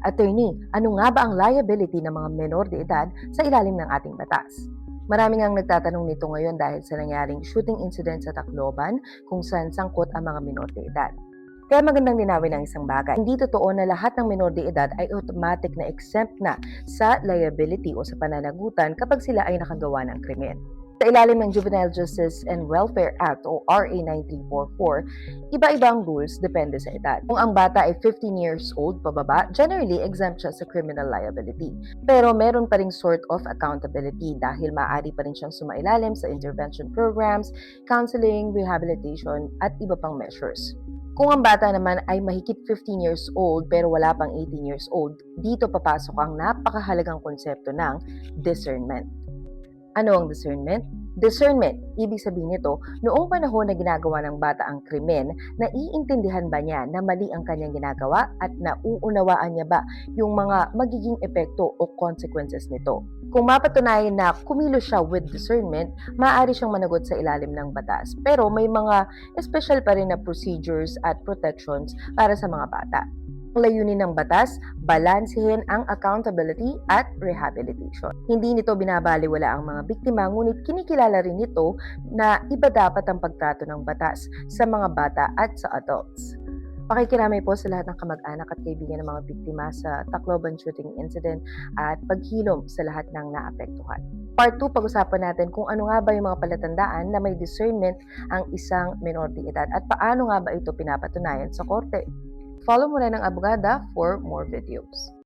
Attorney, ano nga ba ang liability ng mga menor de edad sa ilalim ng ating batas? Marami ngang nagtatanong nito ngayon dahil sa nangyaring shooting incident sa Tacloban kung saan sangkot ang mga menor de edad. Kaya magandang linawin ang isang bagay. Hindi totoo na lahat ng menor de edad ay automatic na exempt na sa liability o sa pananagutan kapag sila ay nakagawa ng krimen. Sa ilalim ng Juvenile Justice and Welfare Act o RA 9344, iba-ibang rules depende sa edad. Kung ang bata ay 15 years old pababa, generally exempt siya sa criminal liability. Pero meron pa ring sort of accountability dahil maaari pa rin siyang sumailalim sa intervention programs, counseling, rehabilitation, at iba pang measures. Kung ang bata naman ay mahigit 15 years old pero wala pang 18 years old, dito papasok ang napakahalagang konsepto ng discernment. Ano ang discernment? Discernment, ibig sabihin nito, noong panahon na ginagawa ng bata ang krimen, naiintindihan ba niya na mali ang kanyang ginagawa at nauunawaan niya ba yung mga magiging epekto o consequences nito? Kung mapatunayan na kumilos siya with discernment, maaari siyang managot sa ilalim ng batas. Pero may mga special pa rin na procedures at protections para sa mga bata. Ang layunin ng batas, balansehin ang accountability at rehabilitation. Hindi nito binabaliwala ang mga biktima, ngunit kinikilala rin nito na iba dapat ang pagtrato ng batas sa mga bata at sa adults. Pakikiramay po sa lahat ng kamag-anak at kaibigan ng mga biktima sa Tacloban shooting incident at paghilom sa lahat ng naapektuhan. Part 2, pag-usapan natin kung ano nga ba yung mga palatandaan na may discernment ang isang menor de edad at paano nga ba ito pinapatunayan sa korte. Follow mo na ng Abogada for more videos.